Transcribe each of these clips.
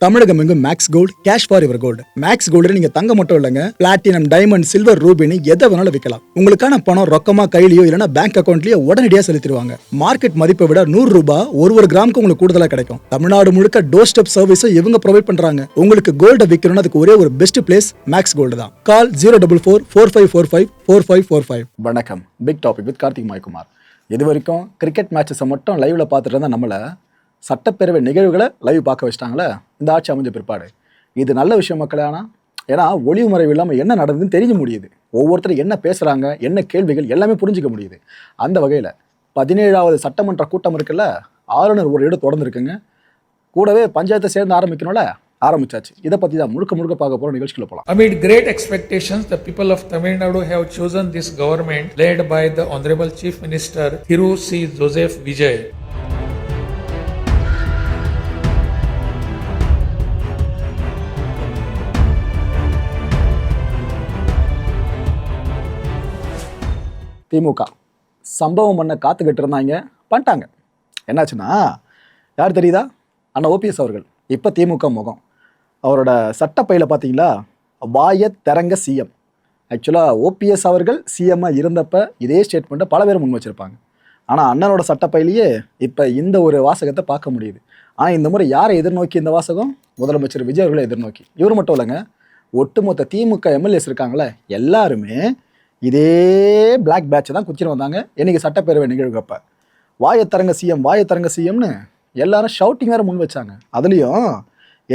தமிழகம் எங்கும் Max gold cash for your gold. Max gold நீங்க தங்க மட்டும் இல்லைங்க, பிளாட்டினம், டைமண்ட், சில்வர், ரூபினி எதை வேணாலும் விற்கலாம். உங்களுக்கான பணம் ரொக்கமா கையிலயோ இல்லைன்னா பேங்க் அக்கௌண்ட்லயோ உடனடியாக செலுத்திடுவாங்க. மார்க்கெட் மதிப்பை விட 100 ரூபாய் ஒரு கிராமுக்கு உங்களுக்கு கூடுதலாக கிடைக்கும். தமிழ்நாடு முழுக்க டோர் ஸ்டெப் சர்வீஸும் இவங்க ப்ரொவைட் பண்றாங்க. உங்களுக்கு கோல்ட விற்கணும்னு அதுக்கு ஒரே ஒரு பெஸ்ட் பிளேஸ் மேக்ஸ் கோல்டு தான். கால் 04445454545. வணக்கம். Big topic with Karthik Maikumar. இது வரைக்கும் கிரிக்கெட் மேட்சஸை மட்டும் லைவ்ல பார்த்துட்டு இருந்தா நம்மள சட்டப்பேரவை நிகழ்வுகளை லைவ் பார்க்க வச்சிட்டாங்களே இந்த ஆட்சி அமைஞ்ச பிற்பாடு. இது நல்ல விஷயம் மக்களே. ஆனால் ஏன்னா ஒளிவு மறைவு இல்லாமல் என்ன நடந்ததுன்னு தெரிஞ்ச முடியுது. ஒவ்வொருத்தரும் என்ன பேசுகிறாங்க, என்ன கேள்விகள் எல்லாமே புரிஞ்சிக்க முடியுது. அந்த வகையில் 17வது சட்டமன்ற கூட்டம் இருக்குல்ல, ஆளுநர் ஒரு இடம் தொடர்ந்து இருக்குங்க. கூடவே பஞ்சாயத்தை சேர்ந்து ஆரம்பிக்கணும்ல, ஆரம்பிச்சாச்சு. இதை பற்றி தான் முழுக்க பார்க்க போகிற நிகழ்ச்சிக்குள்ள போகலாம். Amid great expectations, the people of Tamil Nadu have chosen this government led by the Honorable Chief Minister Thiru C. Joseph Vijay. திமுக சம்பவம் பண்ண காத்துக்கிட்டு இருந்தாங்க, பண்ணிட்டாங்க. என்னாச்சுன்னா யார் தெரியுதா? அண்ணா ஓபிஎஸ் அவர்கள். இப்போ திமுக முகம். அவரோட சட்டப்பையில் பார்த்தீங்களா, வாய திறங்க சிஎம். ஆக்சுவலாக ஓபிஎஸ் அவர்கள் சிஎம்மாக இருந்தப்போ இதே ஸ்டேட்மெண்ட்டை பல பேர் முன் வச்சுருப்பாங்க. ஆனால் அண்ணனோட சட்டப்பையிலேயே இப்போ இந்த ஒரு வாசகத்தை பார்க்க முடியுது. ஆனால் இந்த முறை யாரை எதிர்நோக்கி இந்த வாசகம்? முதலமைச்சர் விஜய் அவர்களை எதிர்நோக்கி. இவர் மட்டும் இல்லைங்க, ஒட்டுமொத்த திமுக எம்எல்ஏஸ் இருக்காங்களே எல்லாருமே இதே பிளாக் பேட்சை தான் குச்சின்னு வந்தாங்க இன்னைக்கு சட்டப்பேரவை நிகழ்வுப்ப. வாயத்தரங்க சிஎம், வாயத்தரங்க சிஎம்னு எல்லாரும் ஷவுட்டிங் வேறு முன் வச்சாங்க. அதுலேயும்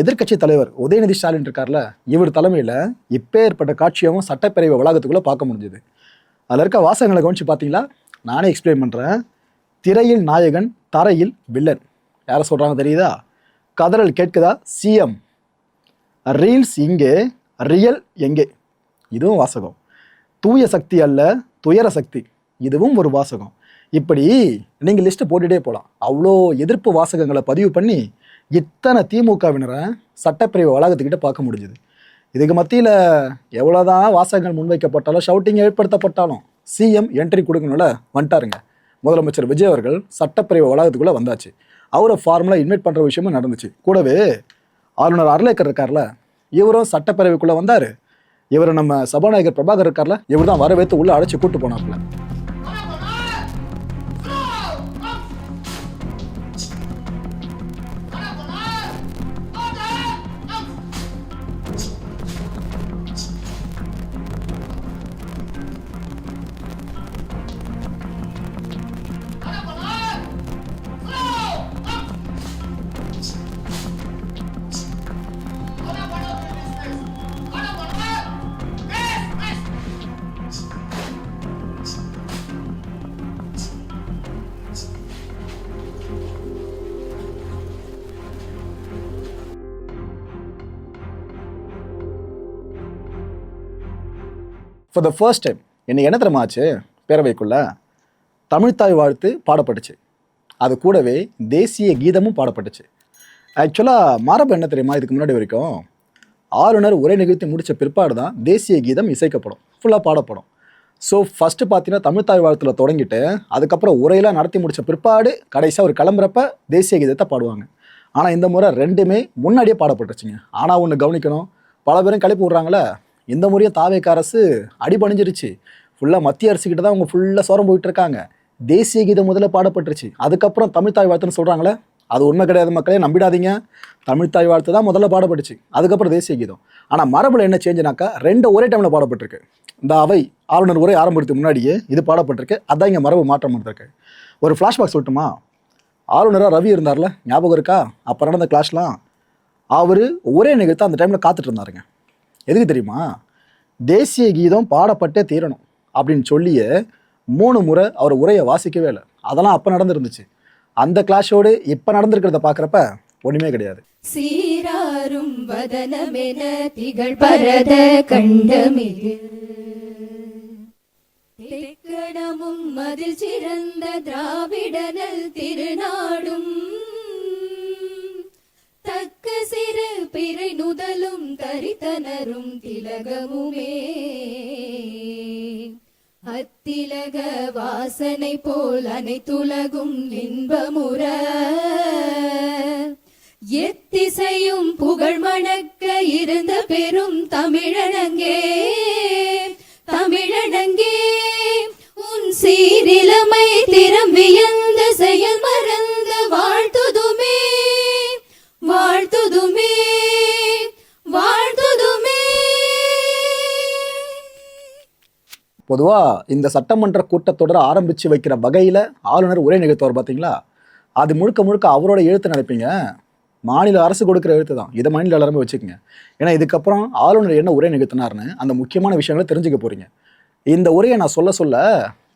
எதிர்கட்சி தலைவர் உதயநிதி ஸ்டாலின் இருக்கார்ல, இவர் தலைமையில் இப்போ ஏற்பட்ட காட்சியவும் சட்டப்பேரவை வளாகத்துக்குள்ளே பார்க்க முடிஞ்சுது. அதில் இருக்க வாசகங்களை கவனிச்சு பார்த்தீங்களா? நானே எக்ஸ்பிளைன் பண்ணுறேன். திரையில் நாயகன், தரையில் வில்லன். யாரை சொல்கிறாங்க தெரியுதா? கதறல் கேட்குதா சிஎம், ரீல்ஸ் இங்கே, ரியல் எங்கே. இதுவும் வாசகம். தூய சக்தி அல்ல துயர சக்தி, இதுவும் ஒரு வாசகம். இப்படி நீங்கள் லிஸ்ட்டு போட்டுகிட்டே போகலாம். அவ்வளோ எதிர்ப்பு வாசகங்களை பதிவு பண்ணி இத்தனை திமுகவினரை சட்டப்பிரிவு வளாகத்துக்கிட்ட பார்க்க முடிஞ்சுது. இதுக்கு மத்தியில் எவ்வளோதான் வாசகங்கள் முன்வைக்கப்பட்டாலும், ஷவுட்டிங் ஏற்படுத்தப்பட்டாலும் சிஎம் என்ட்ரி கொடுக்கணும்ல, வந்துட்டாருங்க. முதலமைச்சர் விஜய் அவர்கள் சட்டப்பிரிவு வளாகத்துக்குள்ளே வந்தாச்சு. அவரை ஃபார்முலா இன்வைட் பண்ணுற விஷயமும் நடந்துச்சு. கூடவே ஆளுநர் அர்லேக்கர் இருக்கார்ல, இவரும் சட்டப்பேரவைக்குள்ளே வந்தார். இவர் நம்ம சபாநாயகர் பிரபாகர் இருக்கார்ல, இவர் தான் வரவேற்று உள்ள அழைச்சி கூட்டு போனாப்ல. ஃபார் த ஃபர்ஸ்ட் டைம் இன்னைக்கு என்ன தெரியுமா ஆச்சு? பேரவைக்குள்ள தமிழ்த்தாய் வாழ்த்து பாடப்பட்டுச்சு. அது கூடவே தேசிய கீதமும் பாடப்பட்டுச்சு. ஆக்சுவலாக மரபு என்ன தெரியுமா? இதுக்கு முன்னாடி வரைக்கும் ஆளுநர் உரை நிகழ்த்தி முடித்த பிற்பாடு தான் தேசிய கீதம் இசைக்கப்படும், ஃபுல்லாக பாடப்படும். ஸோ ஃபஸ்ட்டு பார்த்தீங்கன்னா தமிழ்த்தாய் வாழ்த்தில் தொடங்கிட்டு அதுக்கப்புறம் உரையெல்லாம் நடத்தி முடித்த பிற்பாடு கடைசியாக ஒரு கிளம்புறப்ப தேசிய கீதத்தை பாடுவாங்க. ஆனால் இந்த முறை ரெண்டுமே முன்னாடியே பாடப்பட்டுருச்சுங்க. ஆனால் ஒன்று கவனிக்கணும், பல பேரும் கிளப்பி விட்றாங்களே, இந்த முறையும் தாவேக அரசு அடிபணிஞ்சிருச்சு. ஃபுல்லாக மத்திய அரசுக்கிட்ட தான் அவங்க ஃபுல்லாக சோரம் போயிட்டு இருக்காங்க. தேசிய கீதம் முதல்ல பாடப்பட்டுருச்சு, அதுக்கப்புறம் தமிழ்த்தாய் வாழ்த்துன்னு சொல்கிறாங்களே, அது உண்மை கிடையாது மக்களே, நம்பிடாதீங்க. தமிழ்த்தாய் வாழ்த்து தான் முதல்ல பாடப்பட்டுச்சு, அதுக்கப்புறம் தேசிய கீதம். ஆனால் மரபில் என்ன சேஞ்சுனாக்கா, ரெண்டு ஒரே டைமில் பாடப்பட்டிருக்கு. இந்த அவை ஆளுநர் உரை ஆரம்பிக்கிறதுக்கு முன்னாடியே இது பாடப்பட்டிருக்கு. அதான் இங்கே மரபு மாற்றம் பண்ணிருக்கு. ஒரு ஃப்ளாஷ்பேக் சொல்லட்டுமா? ஆளுநராக ரவி இருந்தார்ல, ஞாபகம் இருக்கா? அப்போ நடந்த கிளாஸ்லாம் அவர் ஒரே நிகழ்த்து அந்த டைமில் காத்துட்டு இருந்தாருங்க. எதுக்கு தெரியுமா? தேசிய கீதம் பாடப்பட்டே தீரணும் அப்படின்னு சொல்லியே 3 முறை அவர் உரையை வாசிக்கவே இல்லை. அதெல்லாம் அப்போ நடந்துருந்துச்சு. அந்த கிளாஷோடு இப்போ நடந்திருக்கிறத பார்க்குறப்ப ஒன்றுமே கிடையாது. சீராரும் வதனமென திகழ் பரத கண்டமிகு தெக்கணமும் அதில் சிறந்த திராவிடனல் திருநாடும் தக்க சிறு பிறை நுதலும் தரித்தனரும் திலகமுமே அத்திலக வாசனை போல் அனைத்துலகும் இன்பமுற எத்திசையும் புகழ் மணக்க இருந்த பெரும் தமிழனங்கே தமிழனங்கே உன் சீரிலமை திறம் வியந்த செயல் மறந்து வாழ்த்துதுமே வாழ்த்துதுமே வாழ்த்துதுமே. பொதுவா இந்த சட்டமன்ற கூட்டத்தொடரை ஆரம்பிச்சு வைக்கிற வகையில ஆளுநர் உரை நிகழ்த்துவார் பாத்தீங்களா, அது முழுக்க முழுக்க அவரோட எழுத்து நினைப்பீங்க. மாநில அரசு கொடுக்குற எழுத்து தான். இதை மைண்டில் எல்லாருமே வச்சுக்கோங்க. ஏன்னா இதுக்கப்புறம் ஆளுநர் என்ன உரை நிகழ்த்தினார்னு அந்த முக்கியமான விஷயங்களை தெரிஞ்சுக்க போறீங்க. இந்த உரையை நான் சொல்ல சொல்ல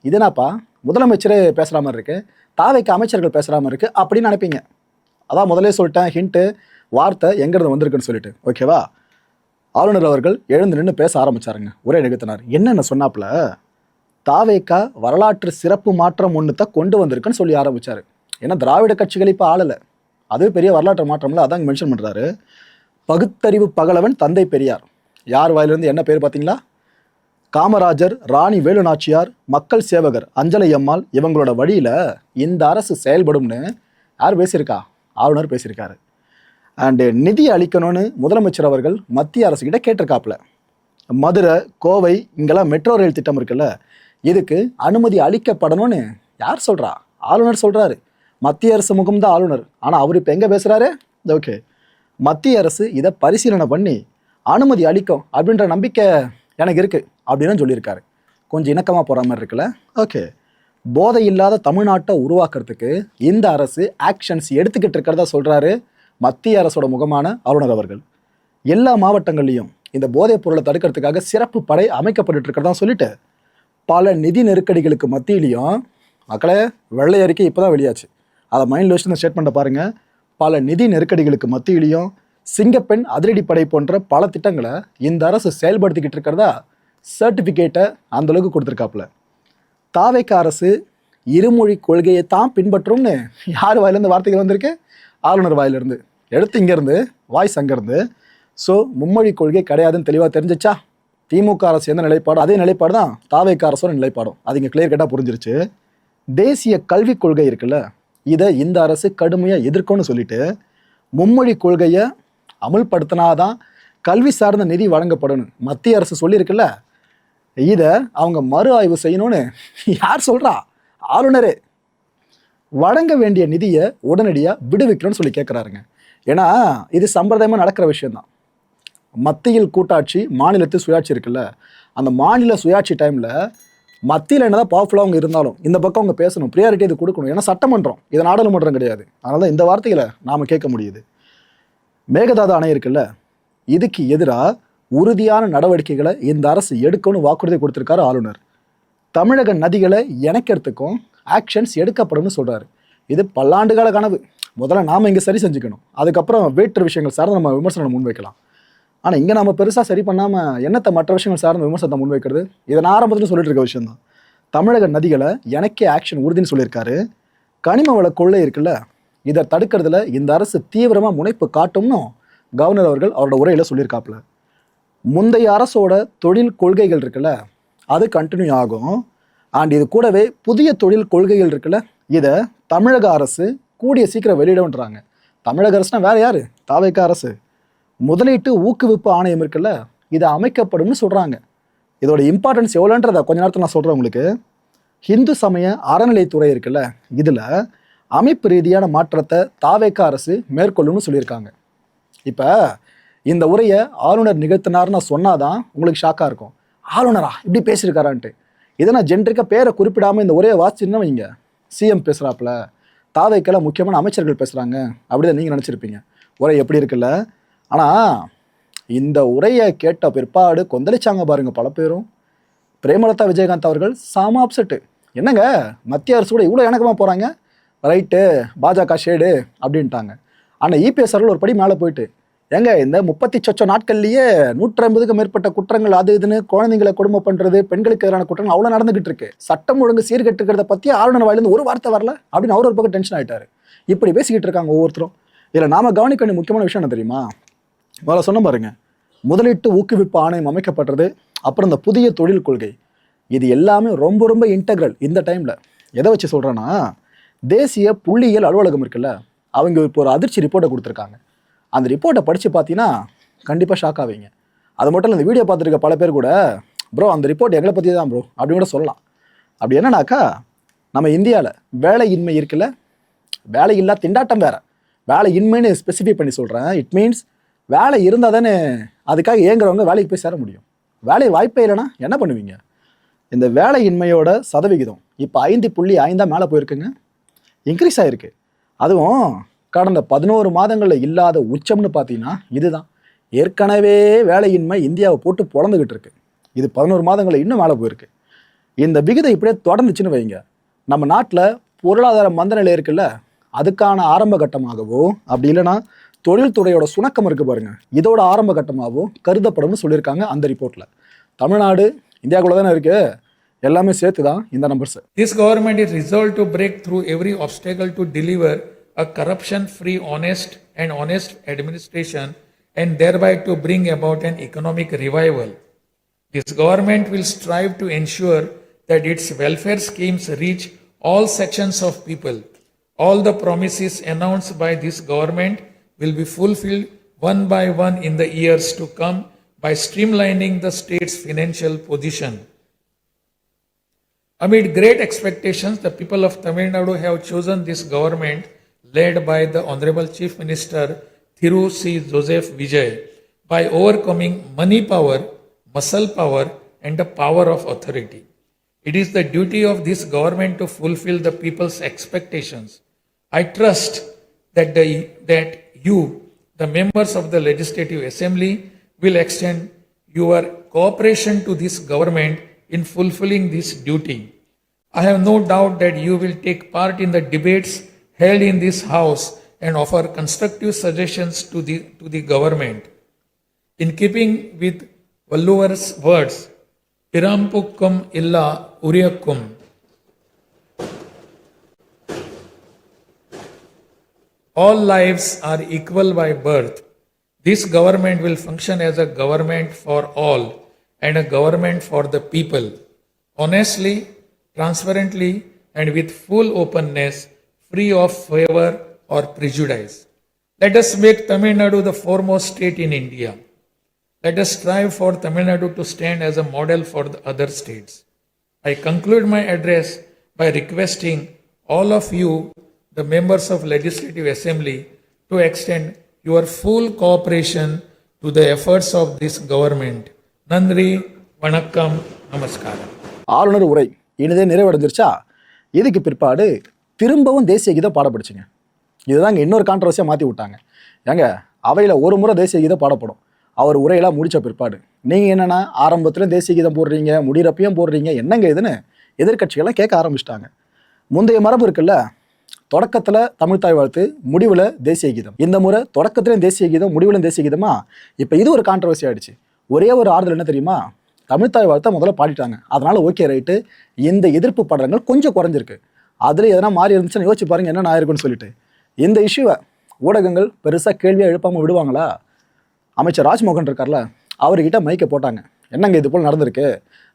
இதுனாப்பா முதலமைச்சரே பேசுகிற மாதிரி இருக்கு, தாவைக்கு அமைச்சர்கள் பேசுகிற மாதிரி இருக்கு அப்படின்னு நினைப்பீங்க. அதான் முதலே சொல்லிட்டேன், ஹிண்ட்டு வார்த்தை எங்கிருந்து வந்திருக்குன்னு சொல்லிட்டு. ஓகேவா? ஆளுநர் அவர்கள் எழுந்து நின்று பேச ஆரம்பிச்சாருங்க, உரை நிகழ்த்தினார். என்னென்ன சொன்னாப்புல, தாவேக்கா வரலாற்று சிறப்பு மாற்றம் ஒன்று தான் கொண்டு வந்திருக்குன்னு சொல்லி ஆரம்பிச்சாரு. ஏன்னா திராவிட கட்சிகள் இப்போ ஆளலை, அதுவே பெரிய வரலாற்று மாற்றம்ல, அதான் மென்ஷன் பண்ணுறாரு. பகுத்தறிவு பகலவன் தந்தை பெரியார். யார் வாயிலிருந்து என்ன பேர் பார்த்தீங்களா? காமராஜர், ராணி வேலு நாச்சியார், மக்கள் சேவகர் அஞ்சலை அம்மாள், இவங்களோட வழியில் இந்த அரசு செயல்படும்னு யார் பேசியிருக்கா? ஆளுநர் பேசியிருக்காரு. அண்டு நிதி அளிக்கணும்னு முதலமைச்சர் அவர்கள் மத்திய அரசுக்கிட்ட கேட்டிருக்காப்புல. மதுரை, கோவை இங்கெல்லாம் மெட்ரோ ரயில் திட்டம் இருக்குல்ல, இதுக்கு அனுமதி அளிக்கப்படணும்னு யார் சொல்கிறா? ஆளுநர் சொல்கிறாரு. மத்திய அரசு முகம்தான் ஆளுநர். ஆனால் அவர் இப்போ எங்கே பேசுகிறாரு? ஓகே, மத்திய அரசு இதை பரிசீலனை பண்ணி அனுமதி அளிக்கும் அப்படின்ற நம்பிக்கை எனக்கு இருக்குது அப்படின்னு சொல்லியிருக்காரு. கொஞ்சம் இணக்கமாக போகிற மாதிரி இருக்குல்ல? ஓகே, போதை இல்லாத தமிழ்நாட்டை உருவாக்குறதுக்கு இந்த அரசு ஆக்ஷன்ஸ் எடுத்துக்கிட்டு இருக்கிறதா சொல்கிறாரு மத்திய அரசோட முகமான ஆளுநர் அவர்கள். எல்லா மாவட்டங்கள்லையும் இந்த போதைப் பொருளை தடுக்கிறதுக்காக சிறப்பு படை அமைக்கப்பட்டு இருக்கிறதா சொல்லிட்டு, பல நிதி நெருக்கடிகளுக்கு மத்தியிலையும், மக்களே வெள்ளை அறிக்கை இப்போ தான் வெளியாச்சு, அதை மைண்டில் வச்சு இந்த ஸ்டேட்மெண்ட்டை பாருங்கள், பல நிதி நெருக்கடிகளுக்கு மத்தியிலையும் சிங்கப்பெண் அதிரடிப்படை போன்ற பல திட்டங்களை இந்த அரசு செயல்படுத்திக்கிட்டு இருக்கிறதா சர்டிஃபிகேட்டை அந்தளவுக்கு கொடுத்துருக்காப்புல. தாவேக்கா அரசு இருமொழி கொள்கையை தான் பின்பற்றும்னு யார் வாயிலிருந்து வார்த்தைகள் வந்திருக்கு? ஆளுநர் வாயிலிருந்து. எடுத்து இங்கேருந்து வாய்ஸ் அங்கேருந்து. ஸோ மும்மொழி கொள்கை கிடையாதுன்னு தெளிவாக தெரிஞ்சிச்சா? திமுக அரசு எந்த நிலைப்பாடு, அதே நிலைப்பாடு தான் தாவேக்கா அரசோட நிலைப்பாடும். அது இங்கே கிளியர் கட்டாக புரிஞ்சிருச்சு. தேசிய கல்விக் கொள்கை இருக்குல்ல, இதை இந்த அரசு கடுமையாக எதிர்க்கும்னு சொல்லிட்டு மும்மொழி கொள்கையை அமுல்படுத்தினாதான் கல்வி சார்ந்த நிதி வழங்கப்படணும் மத்திய அரசு சொல்லியிருக்குல்ல, இதை அவங்க மறு ஆய்வு செய்யணும்னு யார் சொல்கிறா? ஆளுநரே. வழங்க வேண்டிய நிதியை உடனடியாக விடுவிக்கணும்னு சொல்லி கேட்குறாருங்க. ஏன்னா இது சம்பிரதாயமாக நடக்கிற விஷயம்தான். மத்தியில் கூட்டாட்சி, மாநிலத்தில் சுயாட்சி இருக்குல்ல, அந்த மாநில சுயாட்சி டைமில் மத்தியில் என்னதான் பவர்ஃபுல்லாக அவங்க இருந்தாலும் இந்த பக்கம் அவங்க பேசணும், ப்ரியாரிட்டி இது கொடுக்கணும். ஏன்னா சட்டமன்றம், இது நாடாளுமன்றம் கிடையாது. அதனால தான் இந்த வார்த்தைகளை நாம் கேட்க முடியுது. மேகதாது அணை இருக்குல்ல, இதுக்கு எதிராக உறுதியான நடவடிக்கைகளை இந்த அரசு எடுக்கணும்னு வாக்குறுதி கொடுத்துருக்காரு ஆளுநர். தமிழக நதிகளை இணைக்கிறதுக்கும் ஆக்ஷன்ஸ் எடுக்கப்படும்னு சொல்கிறாரு. இது பல்லாண்டுகால கனவு. முதல்ல நாம் இங்கே சரி செஞ்சுக்கணும், அதுக்கப்புறம் வேற்று விஷயங்கள் சார்ந்து நம்ம விமர்சனம் முன்வைக்கலாம். ஆனால் இங்கே நம்ம பெருசாக சரி பண்ணாமல் என்னத்தை மற்ற விஷயங்கள் சார்ந்த விமர்சனத்தை முன்வைக்கிறது? இதை நான் ஆரம்பத்தில் சொல்லிட்டு இருக்க விஷயம்தான். தமிழக நதிகளை இணைக்க ஆக்ஷன் உறுதின்னு சொல்லியிருக்காரு. கனிம வள கொள்ளை இருக்குல்ல, இதை தடுக்கிறதுல இந்த அரசு தீவிரமாக முனைப்பு காட்டும்னு கவர்னர் அவர்கள் அவரோட உரையில் சொல்லியிருக்காப்புல. முந்தைய அரசோட தொழில் கொள்கைகள் இருக்குல்ல, அது கண்டினியூ ஆகும். அண்ட் இது கூடவே புதிய தொழில் கொள்கைகள் இருக்குல்ல, இதை தமிழக அரசு கூடிய சீக்கிரம் வெளியிடுன்றாங்க. தமிழக அரசுனா வேற யாரு? தாவேக்கா அரசு. முதலீட்டு ஊக்குவிப்பு ஆணையம் இருக்குல்ல, இது அமைக்கப்படும்னு சொல்கிறாங்க. இதோட இம்பார்ட்டன்ஸ் எவ்வளோன்றதை கொஞ்ச நேரத்தில் நான் சொல்கிறேன் உங்களுக்கு. ஹிந்து சமய அறநிலைத்துறை இருக்குல்ல, இதில் அமைப்பு ரீதியான மாற்றத்தை தாவேக்கா அரசு மேற்கொள்ளும்னு சொல்லியிருக்காங்க. இப்போ இந்த உரையை ஆளுநர் நிகழ்த்தினார்னு சொன்னாதான் உங்களுக்கு ஷாக்காக இருக்கும். ஆளுநரா இப்படி பேசியிருக்காரான்ட்டு. இதை நான் ஜென்ரிக்காக பேரை குறிப்பிடாமல் இந்த உரையை வாசிச்சுன்னா வைங்க, சிஎம் பேசுகிறாப்புல, தாவேக்கெல்லாம் முக்கியமான அமைச்சர்கள் பேசுகிறாங்க அப்படிதான் நீங்கள் நினச்சிருப்பீங்க. உரை எப்படி இருக்குல்ல. ஆனால் இந்த உரையை கேட்ட பிற்பாடு கொந்தளிச்சாங்க பாருங்க பல பேரும். பிரேமலதா விஜயகாந்த் அவர்கள் சாம அப்செட்டு. என்னங்க மத்திய அரசு கூட இவ்வளோ இணக்கமாக போகிறாங்க, ரைட்டு பாஜக ஷேடு அப்படின்ட்டாங்க. ஆனால் இபிஎஸ் அவர்கள் ஒரு படி மேலே போயிட்டு, ஏங்க இந்த 30 சொச்ச நாட்கள்லேயே 150க்கு மேற்பட்ட குற்றங்கள் அது இதுன்னு குழந்தைங்களை கொடுமை பண்ணுறது, பெண்களுக்கு எதிரான குற்றங்கள் அவ்வளோ நடந்துகிட்டு இருக்கு, சட்டம் ஒழுங்கு சீர்கெட்டுக்கிறத பற்றி ஆளுநர் வாயிலிருந்து ஒரு வார்த்தை வரல அப்படின்னு அவர் ஒரு பக்கம் டென்ஷன் ஆகிட்டாரு. இப்படி பேசிக்கிட்டு இருக்காங்க ஒவ்வொருத்தரும். இதில் நாம கவனிக்க வேண்டிய முக்கியமான விஷயம் என்ன தெரியுமா? முதல்ல சொன்ன பாருங்க, முதலீட்டு ஊக்குவிப்பு ஆணையம் அமைக்கப்படுறது, அப்புறம் இந்த புதிய தொழில் கொள்கை, இது எல்லாமே ரொம்ப ரொம்ப இன்டெக்ரல். இந்த டைமில் எதை வச்சு சொல்கிறேன்னா, தேசிய புள்ளியியல் அலுவலகம் இருக்குல்ல, அவங்க இப்போ ஒரு அதிர்ச்சி ரிப்போர்ட்டை கொடுத்துருக்காங்க. அந்த ரிப்போர்ட்டை படித்து பார்த்தீங்கன்னா கண்டிப்பாக ஷாக் ஆவீங்க. அது மட்டும் இல்லை, இந்த வீடியோ பார்த்துருக்க பல பேர் கூட ப்ரோ அந்த ரிப்போர்ட் எங்களை பற்றி தான் ப்ரோ அப்படின்னு கூட சொல்லலாம். அப்படி என்னன்னாக்கா, நம்ம இந்தியாவில் வேலையின்மை இருக்குல்ல, வேலையில்லா திண்டாட்டம் வேறு, வேலையின்மைன்னு ஸ்பெசிஃபை பண்ணி சொல்கிறேன். இட் மீன்ஸ் வேலை இருந்தால் தானே அதுக்காக ஏங்குறவங்க வேலைக்கு போய் சேர முடியும். வேலை வாய்ப்பே இல்லைன்னா என்ன பண்ணுவீங்க? இந்த வேலையின்மையோட சதவிகிதம் இப்போ 5.5 மேலே போயிருக்குங்க, இன்க்ரீஸ் ஆகிருக்கு. அதுவும் கடந்த 11 மாதங்களில் இல்லாத உச்சம்னு பார்த்தீங்கன்னா இதுதான். ஏற்கனவே வேலையின்மை இந்தியாவை போட்டு பொழந்துக்கிட்டு இருக்கு, இது 11 மாதங்களில் இன்னும் மேலே போயிருக்கு. இந்த விகிதம் இப்படியே தொடர்ந்துச்சுன்னு வைங்க, நம்ம நாட்டில் பொருளாதார மந்தநிலை இருக்குல்ல, அதுக்கான ஆரம்ப கட்டமாகவோ அப்படி இல்லைன்னா தொழில்துறையோட சுணக்கம் இருக்கு பாருங்க, இதோட ஆரம்ப கட்டமாகவோ கருதப்படும்னு சொல்லியிருக்காங்க அந்த ரிப்போர்ட்ல. தமிழ்நாடு இந்தியாவுக்குள்ள தானே இருக்கு, எல்லாமே சேர்த்து தான் இந்த numbers. This government is resolved to break through every obstacle to deliver a corruption-free, honest administration and thereby to bring about an economic revival. This government will strive to ensure that its welfare schemes reach all sections of people. All the promises announced by this government will be fulfilled one by one in the years to come by streamlining the state's financial position. Amid great expectations, the people of Tamil Nadu have chosen this government led by the Honorable Chief Minister Thiru C. Joseph Vijay by overcoming money power, muscle power and the power of authority. It is the duty of this government to fulfill the people's expectations. I trust that you, the members of the Legislative Assembly, will extend your cooperation to this government in fulfilling this duty. I have no doubt that you will take part in the debates held in this House and offer constructive suggestions to the government. In keeping with Valluvar's words, Pirampukkum illa Uriyakkum. All lives are equal by birth. This government will function as a government for all and a government for the people. Honestly, transparently, and with full openness, free of favor or prejudice. Let us make Tamil Nadu the foremost state in India. Let us strive for Tamil Nadu to stand as a model for the other states. I conclude my address by requesting all of you, the members of Legislative Assembly, to extend your full cooperation to the efforts of this government. Nandri, Vanakkam, Namaskaram. ஆளுநர் உரை இனிதே நிறைவடைஞ்சிருச்சா? இதுக்கு பிற்பாடு திரும்பவும் தேசிய கீதம் பாடப்படுச்சுங்க. இதுதாங்க இன்னொரு கான்ட்ரவர்சியாக மாற்றி விட்டாங்க. ஏங்க, அவையில் ஒரு முறை தேசிய கீதம் பாடப்படும், அவர் உரையெல்லாம் முடித்த பிற்பாடு. நீங்கள் என்னென்னா ஆரம்பத்தில் தேசிய கீதம் போடுறீங்க, முடிகிறப்பையும் போடுறீங்க, என்னங்க இதுன்னு எதிர்கட்சிகள்லாம் கேட்க ஆரம்பிச்சிட்டாங்க. முந்தைய மரபு இருக்குல்ல, தொடக்கத்தில் தமிழ்த்தாய் வாழ்த்து, முடிவில் தேசிய கீதம். இந்த முறை தொடக்கத்திலையும் தேசிய கீதம், முடிவிலும் தேசிய கீதமா? இப்போ இது ஒரு கான்ட்ரவர்சி ஆகிடுச்சு. ஒரே ஒரு ஆறுதல் என்ன தெரியுமா? தமிழ்த்தாய் வாழ்த்தை முதல்ல பாடிட்டாங்க, அதனால் ஓகே ரைட்டு, இந்த எதிர்ப்பு படங்கள் கொஞ்சம் குறைஞ்சிருக்கு. அதில் எதனா மாறி இருந்துச்சுன்னு யோசிச்சு பாருங்கள் என்ன ஆயிருக்குன்னு சொல்லிட்டு. இந்த இஷ்யூவை ஊடகங்கள் பெருசாக கேள்வியாக எழுப்பாமல் விடுவாங்களா? அமைச்சர் ராஜ்மோகன் இருக்கார்ல, அவர்கிட்ட மைக்கை போட்டாங்க, என்னங்க இது போல் நடந்திருக்கு,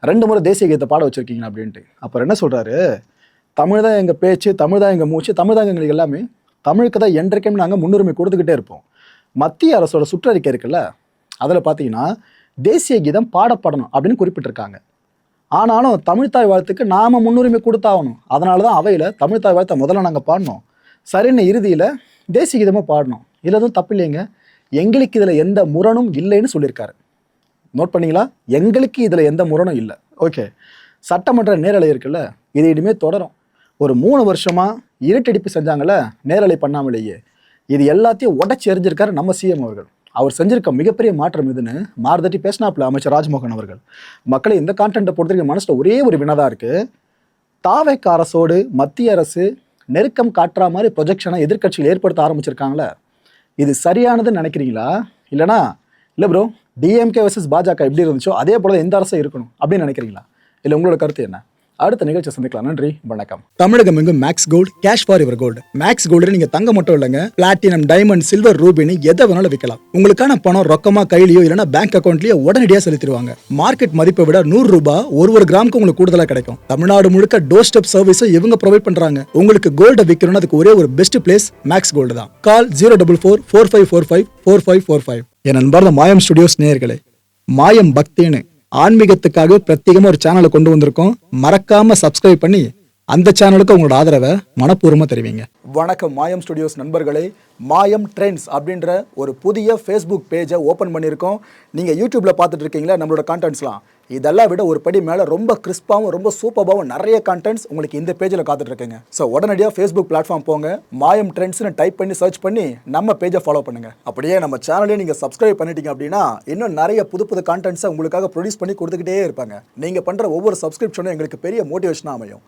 2 முறை தேசிய கீதத்தை பாட வச்சுருக்கீங்க அப்படின்ட்டு. அப்புறம் என்ன சொல்கிறாரு? தமிழ் தான் எங்கள் பேச்சு, தமிழ் தான் எங்கள் மூச்சு, தமிழ் தான் எங்களுக்கு எல்லாமே, தமிழுக்கு தான் என்றைக்கும் நாங்கள் முன்னுரிமை கொடுத்துக்கிட்டே இருப்போம். மத்திய அரசோட சுற்றறிக்கை இருக்குல்ல, அதில் பார்த்தீங்கன்னா தேசிய கீதம் பாடப்படணும் அப்படின்னு குறிப்பிட்டிருக்காங்க. ஆனாலும் தமிழ்த்தாய் வாழ்த்துக்கு நாம் முன்னுரிமை கொடுத்தாகணும், அதனால தான் அவையில் தமிழ்த்தாய் வாழ்த்தை முதல்ல நாங்கள் பாடணும், சரின்னு இறுதியில் தேசிய கீதமாக பாடணும். இதில் எதுவும் தப்பு இல்லைங்க, எங்களுக்கு இதில் எந்த முரணும் இல்லைன்னு சொல்லியிருக்காரு. நோட் பண்ணிங்களா? எங்களுக்கு இதில் எந்த முரணும் இல்லை. ஓகே, சட்டமன்ற நேரலை இருக்குல்ல, இது இனிமேல் தொடரும். ஒரு 3 வருஷமாக இருட்டடிப்பு செஞ்சாங்கள்ல நேரலை பண்ணாமலேயே, இது எல்லாத்தையும் உடச்சி எறிஞ்சிருக்காரு நம்ம சிஎம் அவர்கள். அவர் செஞ்சிருக்க மிகப்பெரிய மாற்றம் இதுன்னு மாறுதட்டி பேசினாப்புல அமைச்சர் ராஜ்மோகன் அவர்கள். மக்களை இந்த கான்டென்ட்டை பொறுத்தவரைக்கும் மனசில் ஒரே ஒரு வினதாக இருக்குது, தாவேக அரசோடு மத்திய அரசு நெருக்கம் காட்டுற மாதிரி ப்ரொஜெக்ஷனை எதிர்க்கட்சிகள் ஏற்படுத்த ஆரம்பிச்சிருக்காங்களே, இது சரியானதுன்னு நினைக்கிறீங்களா? இல்லைனா இல்லை ப்ரோ, டிஎம்கே வர்சஸ் பாஜக எப்படி இருந்துச்சோ அதே போல எந்த அரசும் இருக்கணும் அப்படின்னு நினைக்கிறீங்களா? இல்லை உங்களோட கருத்து என்ன? அடுத்த நிகழ்ச்சி சந்திக்கலாம். நன்றி, வணக்கம். தமிழகம் எங்கும் Max gold, cash for your gold. Max gold நீங்க தங்க மட்டும் இல்லைங்க, பிளாட்டினம், டைமண்ட், சில்வர், ரூபினி எதை வேணாலும் விற்கலாம். உங்களுக்கான பணம் ரொக்கமா கையிலயோ இல்லைன்னா பேங்க் அக்கௌண்ட்லயோ உடனடியாக செலுத்திடுவாங்க. மார்க்கெட் மதிப்பை விட 100 ரூபாய் ஒரு கிராமுக்கு உங்களுக்கு கூடுதலா கிடைக்கும். தமிழ்நாடு முழுக்க டோர் ஸ்டெப் சர்வீஸை இவங்க ப்ரொவைட் பண்றாங்க. உங்களுக்கு கோல்ட விற்கணும்னு அதுக்கு ஒரே ஒரு பெஸ்ட் பிளேஸ் மேக்ஸ் கோல்டு தான். கால் 04445454545. என் அன்பார்ந்த மாயம் ஸ்டுடியோஸ் நேயர்களே, மாயம் பக்தின்னு ஆன்மீகத்துக்காக பிரத்யேகமா ஒரு சேனலை கொண்டு வந்திருக்கோம். மறக்காம சப்ஸ்கிரைப் பண்ணி அந்த சேனலுக்கு உங்களோட ஆதரவை மனப்பூர்வமா தெரிவிங்க. வணக்கம் மாயம் ஸ்டுடியோஸ் நண்பர்களே. மாயம் ட்ரெண்ட்ஸ் அப்படின்ற ஒரு புதிய ஃபேஸ்புக் பேஜை ஓப்பன் பண்ணியிருக்கோம். நீங்கள் யூடியூப்பில் பார்த்துட்டு இருக்கீங்களா நம்மளோட கான்டென்ட்ஸ்லாம், இதெல்லாம் விட ஒரு படி மேலே ரொம்ப கிறிஸ்பாகவும் ரொம்ப சூப்பராகவும் நிறைய கான்டென்ட்ஸ் உங்களுக்கு இந்த பேஜில் காத்துட்ருக்குங்க. ஸோ உடனடியாக ஃபேஸ்புக் பிளாட்ஃபார்ம் போங்க, மாயம் ட்ரெண்ட்ஸ்னு டைப் பண்ணி சர்ச் பண்ணி நம்ம பேஜை ஃபாலோ பண்ணுங்கள். அப்படியே நம்ம சேனலையும் நீங்கள் சப்ஸ்கிரைப் பண்ணிட்டீங்க அப்படின்னா இன்னும் நிறைய புது கான்டென்ட்ஸை உங்களுக்காக ப்ரொடியூஸ் பண்ணி கொடுத்துக்கிட்டே இருப்பாங்க. நீங்கள் பண்ணுற ஒவ்வொரு சப்ஸ்கிரிப்ஷனும் எங்களுக்கு பெரிய மோட்டிவேஷனாக அமையும்.